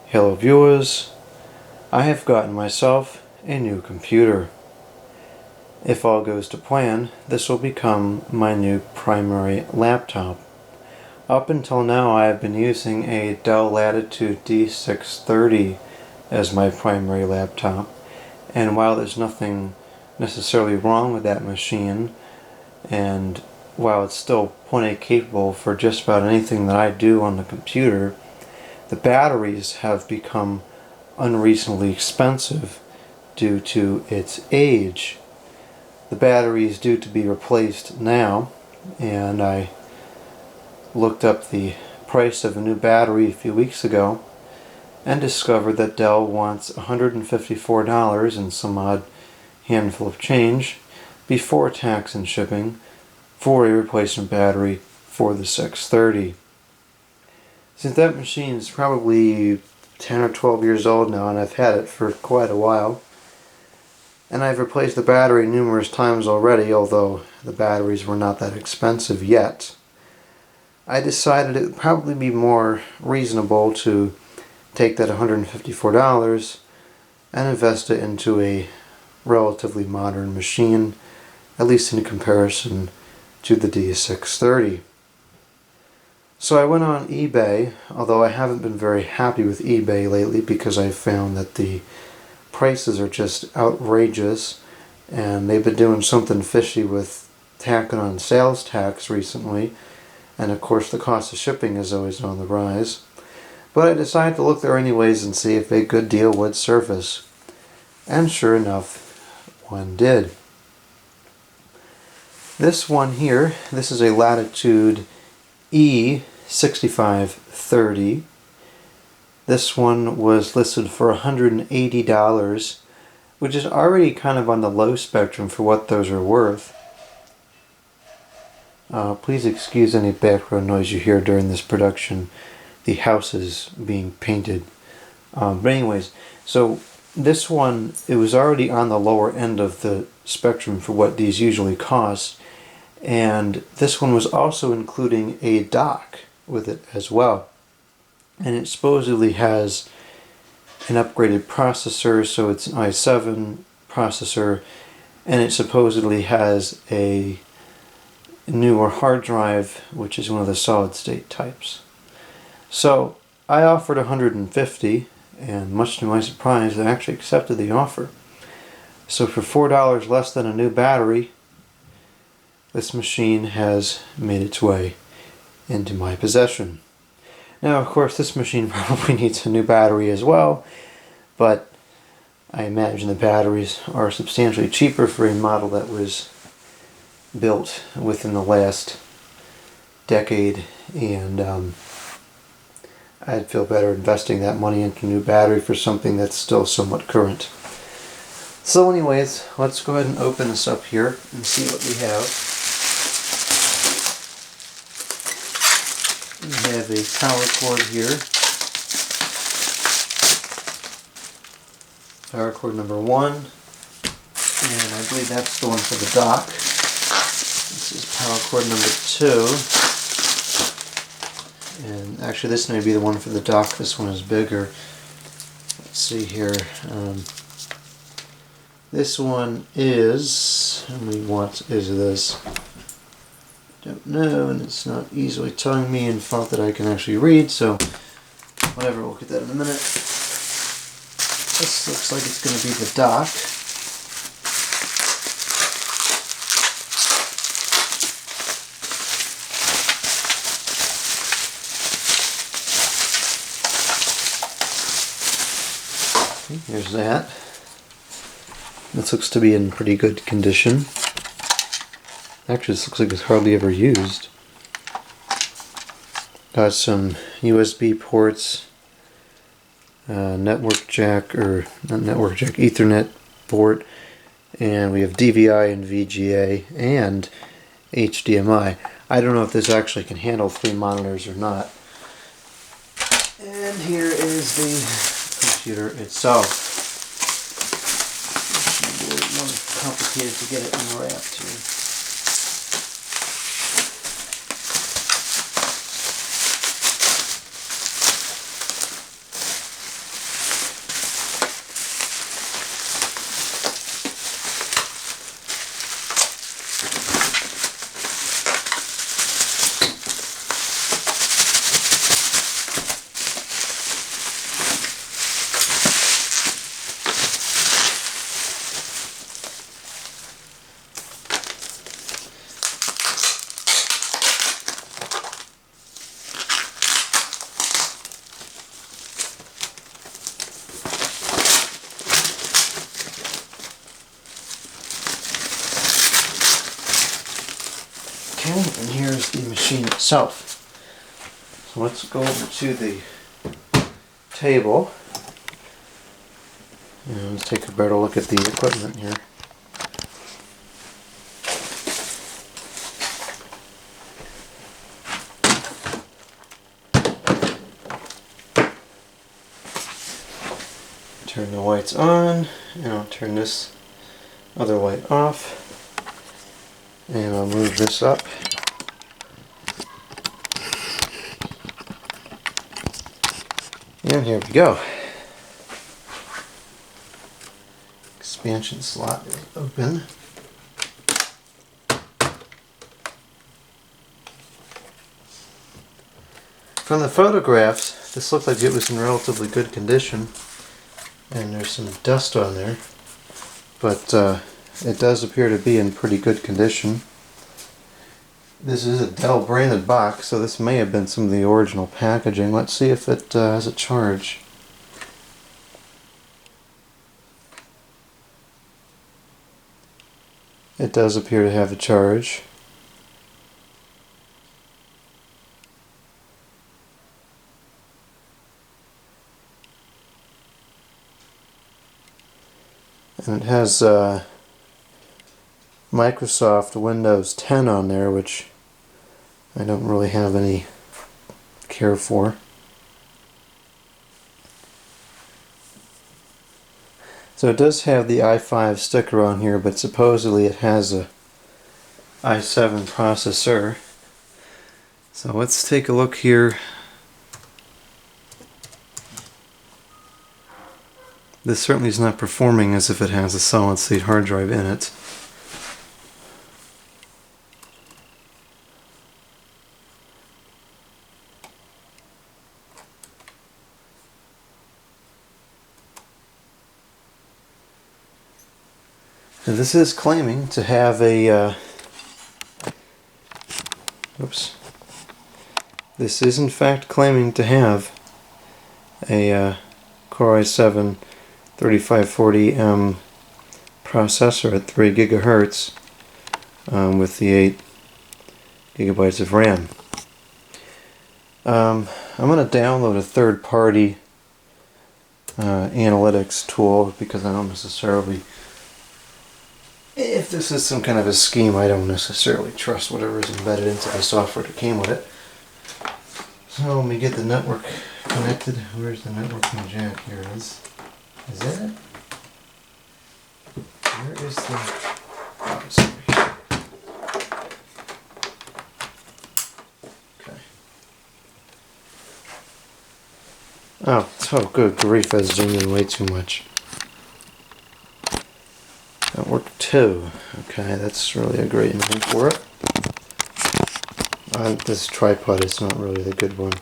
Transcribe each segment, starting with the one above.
Hello viewers, I have gotten myself a new computer. If all goes to plan, this will become my new primary laptop. Up until now I have been using a Dell Latitude E6530 as my primary laptop, and while there's nothing necessarily wrong with that machine, and while it's still plenty capable for just about anything that I do on the computer, the batteries have become unreasonably expensive due to its age. The battery is due to be replaced now, and I looked up the price of a new battery a few weeks ago and discovered that Dell wants $154 and some odd handful of change before tax and shipping for a replacement battery for the 630. Since that machine is probably 10 or 12 years old now, and I've had it for quite a while, and I've replaced the battery numerous times already, although the batteries were not that expensive yet, I decided it would probably be more reasonable to take that $154 and invest it into a relatively modern machine, at least in comparison to the D630. So I went on eBay, although I haven't been very happy with eBay lately because I've found that the prices are just outrageous, and they've been doing something fishy with tacking on sales tax recently, and of course the cost of shipping is always on the rise. But I decided to look there anyways and see if a good deal would surface, and sure enough, one did. This one here, this is a Latitude E6530. This one was listed for $180, which is already kind of on the low spectrum for what those are worth. Please excuse any background noise you hear during this production. The house is being painted. But anyways, so this one, it was already on the lower end of the spectrum for what these usually cost. And this one was also including a dock with it as well. And it supposedly has an upgraded processor, so it's an i7 processor, and it supposedly has a newer hard drive, which is one of the solid state types. So I offered $150, and much to my surprise, they actually accepted the offer. So for $4 less than a new battery, this machine has made its way into my possession. Now, of course, this machine probably needs a new battery as well, but I imagine the batteries are substantially cheaper for a model that was built within the last decade, and I'd feel better investing that money into a new battery for something that's still somewhat current. So anyways, let's go ahead and open this up here and see what we have. We have a power cord here. Power cord number 1. And I believe that's the one for the dock. This is power cord number 2. And actually this may be the one for the dock. This one is bigger. Let's see here. This one is... how many watts is this? Don't know, and it's not easily telling me in font that I can actually read, so whatever, we'll get that in a minute. This looks like it's going to be the dock. Okay, here's that. This looks to be in pretty good condition. Actually, this looks like it's hardly ever used. Got some USB ports, network jack, or not network jack, Ethernet port, and we have DVI and VGA and HDMI. I don't know if this actually can handle 3 monitors or not. And here is the computer itself. It's a little more complicated to get it unwrapped here. Okay, and here's the machine itself. So let's go over to the table. And let's take a better look at the equipment here. Turn the lights on, and I'll turn this other light off, and I'll move this up. And here we go. Expansion slot is open. From the photographs, this looked like it was in relatively good condition. And there's some dust on there, but it does appear to be in pretty good condition. This is a Dell branded box, so this may have been some of the original packaging. Let's see if it has a charge. It does appear to have a charge. And it has Microsoft Windows 10 on there, which I don't really have any care for. So it does have the i5 sticker on here, but supposedly it has a i7 processor. So let's take a look here. This certainly is not performing as if it has a solid-state hard drive in it. Now this is claiming to have a This is in fact claiming to have a Core i7 3540M processor at 3 gigahertz with the 8 gigabytes of RAM. I'm going to download a third-party analytics tool because I don't necessarily, if this is some kind of a scheme, I don't necessarily trust whatever is embedded into the software that came with it. So let me get the network connected. Where's the networking jack? Here it is. Is that it? Where is the... Oh, it's over here. Okay. Oh, good grief, that's zooming way too much. Network 2. Okay, that's really a great name for it. This tripod is not really the good one.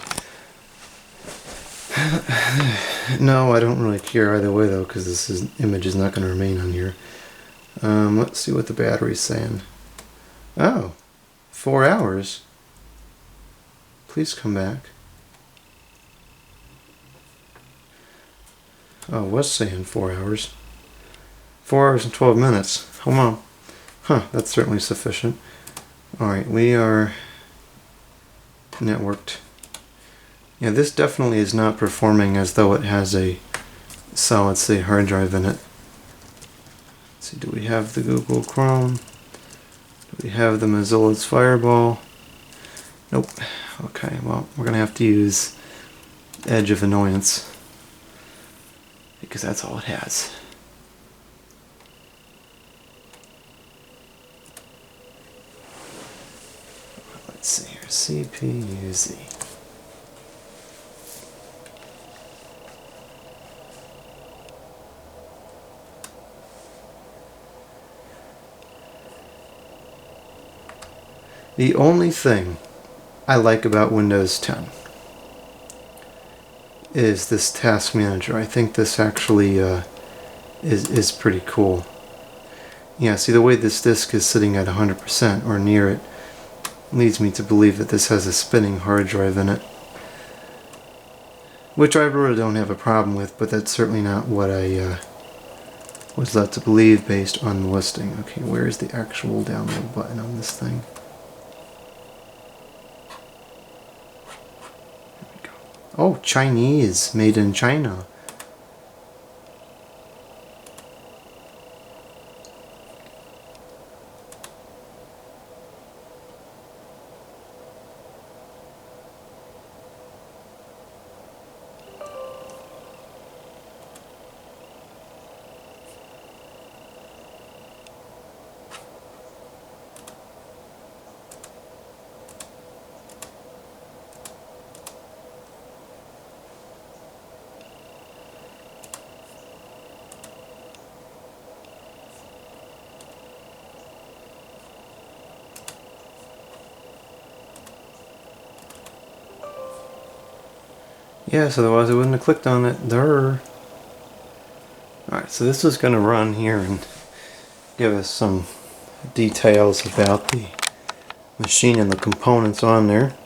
No, I don't really care either way though, because this image is not going to remain on here. Let's see what the battery's saying. Oh, 4 hours. Please come back. Oh, it was saying 4 hours. 4 hours and 12 minutes. Hold on. Huh, that's certainly sufficient. Alright, we are networked. Yeah, this definitely is not performing as though it has a solid-state hard drive in it. Let's see, do we have the Google Chrome? Do we have the Mozilla's Fireball? Nope. Okay, well, we're going to have to use Edge of Annoyance because that's all it has. Let's see here, CPU-Z. The only thing I like about Windows 10 is this task manager. I think this actually is pretty cool. Yeah, see the way this disk is sitting at 100% or near it leads me to believe that this has a spinning hard drive in it. Which I really don't have a problem with, but that's certainly not what I was led to believe based on the listing. Okay, where is the actual download button on this thing? Oh, Chinese, made in China. Yes, otherwise I wouldn't have clicked on it. Alright, so this is going to run here and give us some details about the machine and the components on there.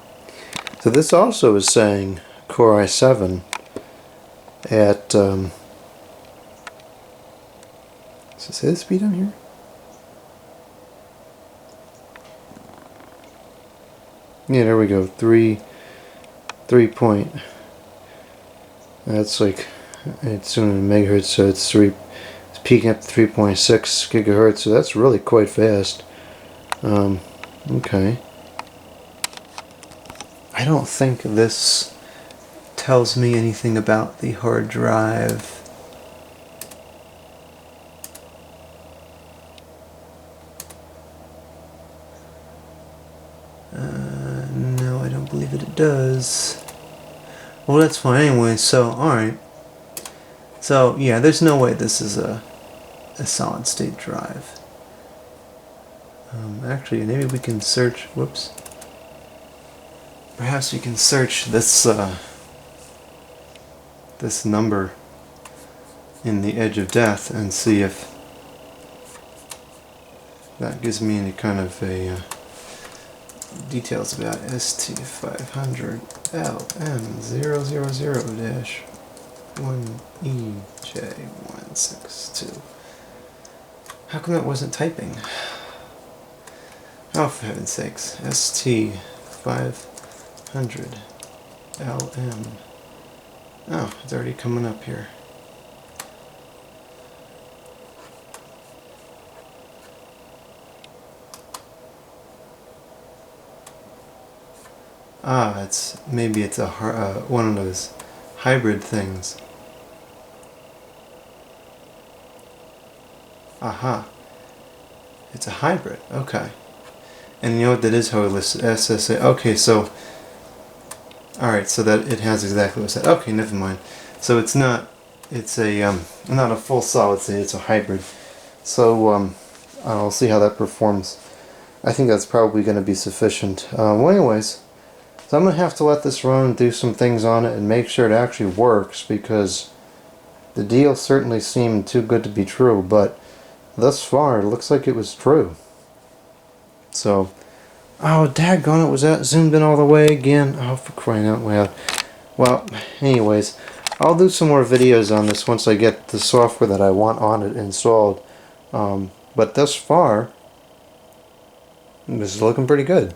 So this also is saying Core i7 at, does it say the speed on here? Yeah, there we go. 3 point. That's like, it's doing in megahertz, so it's peaking up to 3.6 gigahertz, so that's really quite fast. Okay. I don't think this tells me anything about the hard drive. No, I don't believe it does. Well, that's fine anyway, so, alright. So, yeah, there's no way this is a solid state drive. Actually, maybe we can search, whoops. Perhaps we can search this, this number in the edge of death and see if that gives me any kind of a details about ST500LM000-1EJ162. How come it wasn't typing? Oh, for heaven's sakes. ST500LM. Oh, it's already coming up here. Ah, maybe it's a one of those hybrid things. Aha. It's a hybrid. Okay. And you know what that is? How it lists SSA. Okay, so alright, so that it has exactly what it said. Okay, never mind. So it's not not a full solid state, it's a hybrid. So I'll see how that performs. I think that's probably going to be sufficient. Well, anyways, so I'm going to have to let this run and do some things on it and make sure it actually works, because the deal certainly seemed too good to be true, but thus far it looks like it was true. So, oh daggone it, was that zoomed in all the way again? Oh, for crying out loud. Well, anyways, I'll do some more videos on this once I get the software that I want on it installed. But thus far, this is looking pretty good.